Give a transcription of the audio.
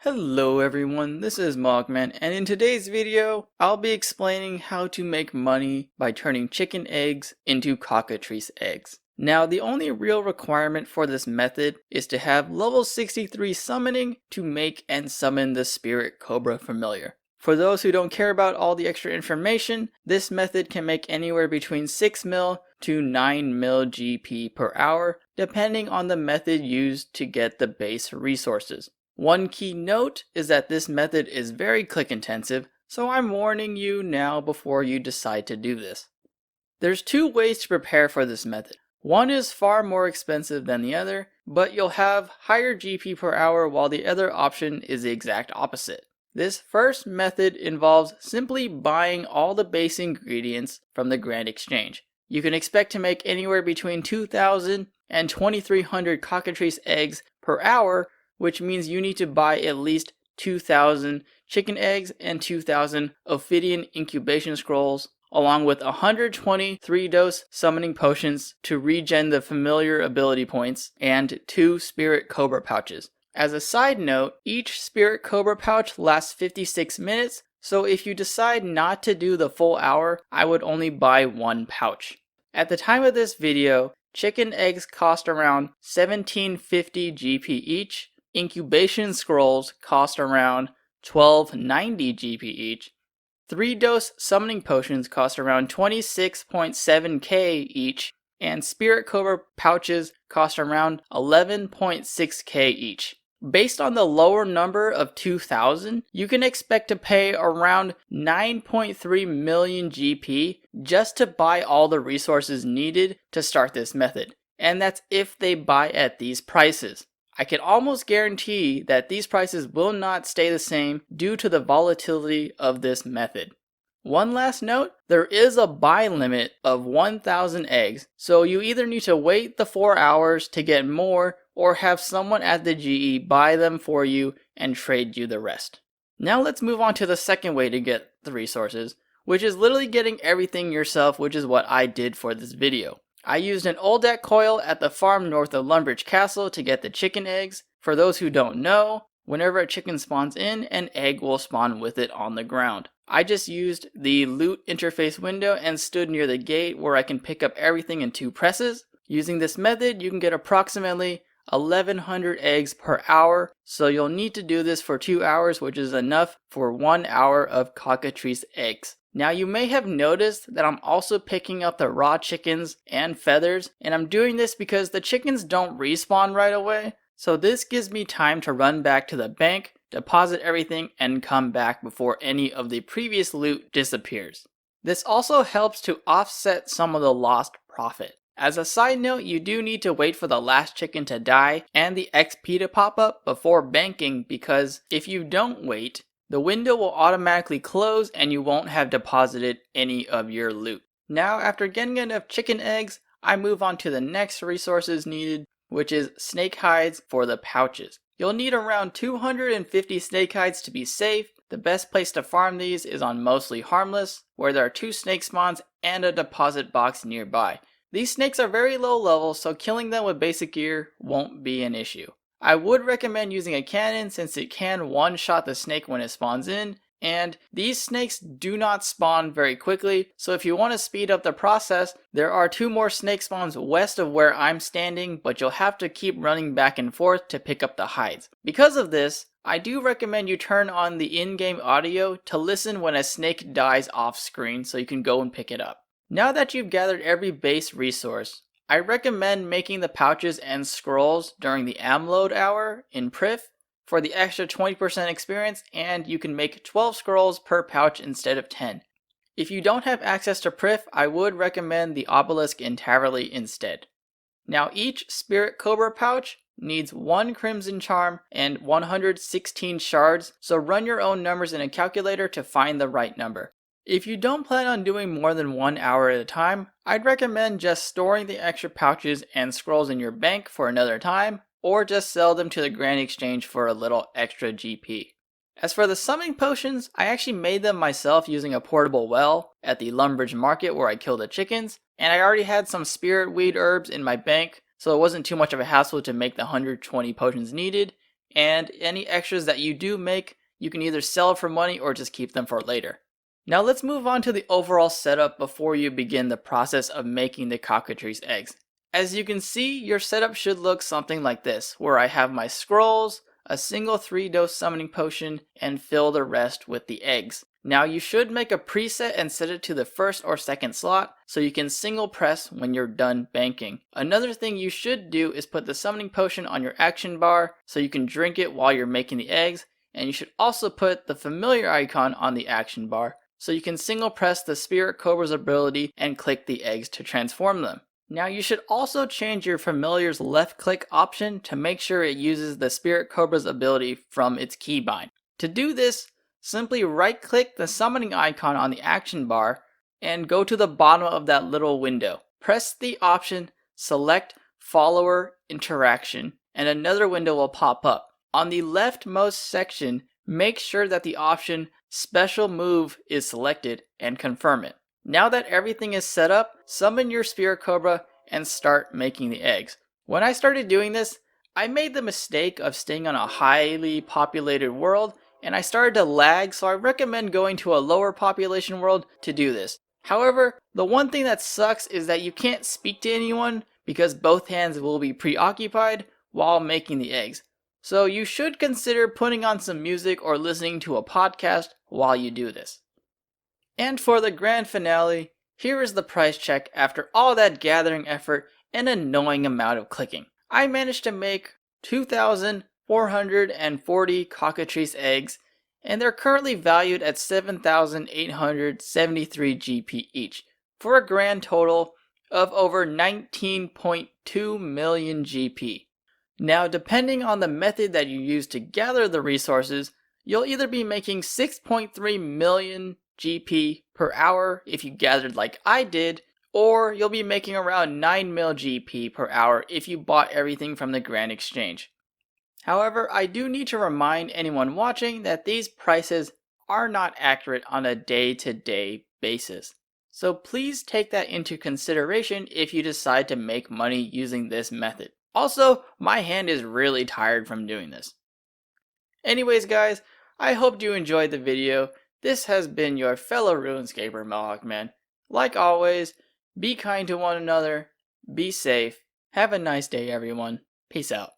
Hello everyone, this is Moehawkman, and in today's video, I'll be explaining how to make money by turning chicken eggs into cockatrice eggs. Now, the only real requirement for this method is to have level 63 summoning to make and summon the spirit cobra familiar. For those who don't care about all the extra information, this method can make anywhere between 6 mil to 9 mil GP per hour, depending on the method used to get the base resources. One key note is that this method is very click intensive, so I'm warning you now before you decide to do this. There's two ways to prepare for this method. One is far more expensive than the other, but you'll have higher GP per hour, while the other option is the exact opposite. This first method involves simply buying all the base ingredients from the Grand Exchange. You can expect to make anywhere between 2,000 and 2,300 cockatrice eggs per hour, which means you need to buy at least 2,000 chicken eggs and 2,000 Ophidian incubation scrolls, along with 120 3-dose summoning potions to regen the familiar ability points, and 2 spirit cobra pouches. As a side note, each spirit cobra pouch lasts 56 minutes, so if you decide not to do the full hour, I would only buy 1 pouch. At the time of this video, chicken eggs cost around 1750 GP each. Incubation scrolls cost around 1290 GP each. 3-dose summoning potions cost around 26.7k each, and spirit cobra pouches cost around 11.6k each. Based on the lower number of 2,000, you can expect to pay around 9.3 million GP just to buy all the resources needed to start this method. And that's if they buy at these prices. I can almost guarantee that these prices will not stay the same due to the volatility of this method. One last note, there is a buy limit of 1,000 eggs, so you either need to wait the 4 hours to get more or have someone at the GE buy them for you and trade you the rest. Now let's move on to the second way to get the resources, which is literally getting everything yourself, which is what I did for this video. I used an Oldak coil at the farm north of Lumbridge Castle to get the chicken eggs. For those who don't know, whenever a chicken spawns in, an egg will spawn with it on the ground. I just used the loot interface window and stood near the gate where I can pick up everything in 2 presses. Using this method, you can get approximately 1,100 eggs per hour, so you'll need to do this for 2 hours, which is enough for 1 hour of cockatrice eggs. Now, you may have noticed that I'm also picking up the raw chickens and feathers, and I'm doing this because the chickens don't respawn right away, so this gives me time to run back to the bank, deposit everything, and come back before any of the previous loot disappears. This also helps to offset some of the lost profit. As a side note, you do need to wait for the last chicken to die and the XP to pop up before banking, because if you don't wait, the window will automatically close and you won't have deposited any of your loot. Now, after getting enough chicken eggs, I move on to the next resources needed, which is snake hides for the pouches. You'll need around 250 snake hides to be safe. The best place to farm these is on Mostly Harmless, where there are 2 snake spawns and a deposit box nearby. These snakes are very low level, so killing them with basic gear won't be an issue. I would recommend using a cannon since it can one-shot the snake when it spawns in, and these snakes do not spawn very quickly, so if you want to speed up the process, there are 2 more snake spawns west of where I'm standing, but you'll have to keep running back and forth to pick up the hides. Because of this, I do recommend you turn on the in-game audio to listen when a snake dies off screen so you can go and pick it up. Now that you've gathered every base resource, I recommend making the pouches and scrolls during the amload hour in Prif for the extra 20% experience, and you can make 12 scrolls per pouch instead of 10. If you don't have access to Prif, I would recommend the obelisk in Taverley instead. Now, each spirit cobra pouch needs 1 crimson charm and 116 shards, so run your own numbers in a calculator to find the right number. If you don't plan on doing more than 1 hour at a time, I'd recommend just storing the extra pouches and scrolls in your bank for another time, or just sell them to the Grand Exchange for a little extra GP. As for the summoning potions, I actually made them myself using a portable well at the Lumbridge Market where I killed the chickens, and I already had some spirit weed herbs in my bank, so it wasn't too much of a hassle to make the 120 potions needed, and any extras that you do make, you can either sell for money or just keep them for later. Now let's move on to the overall setup before you begin the process of making the cockatrice eggs. As you can see, your setup should look something like this, where I have my scrolls, a single 3-dose summoning potion, and fill the rest with the eggs. Now you should make a preset and set it to the first or second slot so you can single press when you're done banking. Another thing you should do is put the summoning potion on your action bar so you can drink it while you're making the eggs, and you should also put the familiar icon on the action bar so you can single press the Spirit Cobra's ability and click the eggs to transform them. Now you should also change your familiar's left click option to make sure it uses the Spirit Cobra's ability from its keybind. To do this, simply right click the summoning icon on the action bar and go to the bottom of that little window. Press the option Select Follower Interaction and another window will pop up. On the leftmost section, make sure that the option Special Move is selected and confirm it. Now that everything is set up, summon your Spirit Cobra and start making the eggs. When I started doing this, I made the mistake of staying on a highly populated world and I started to lag, so I recommend going to a lower population world to do this. However, the one thing that sucks is that you can't speak to anyone because both hands will be preoccupied while making the eggs. So you should consider putting on some music or listening to a podcast while you do this. And for the grand finale, here is the price check after all that gathering effort and annoying amount of clicking. I managed to make 2,440 cockatrice eggs, and they're currently valued at 7,873 GP each, for a grand total of over 19.2 million GP. Now, depending on the method that you use to gather the resources, you'll either be making 6.3 million GP per hour if you gathered like I did, or you'll be making around 9 mil GP per hour if you bought everything from the Grand Exchange. However, I do need to remind anyone watching that these prices are not accurate on a day-to-day basis. So please take that into consideration if you decide to make money using this method. Also, my hand is really tired from doing this. Anyways guys, I hope you enjoyed the video. This has been your fellow RuneScaper Moehawkman. Like always, be kind to one another, be safe, have a nice day everyone, peace out.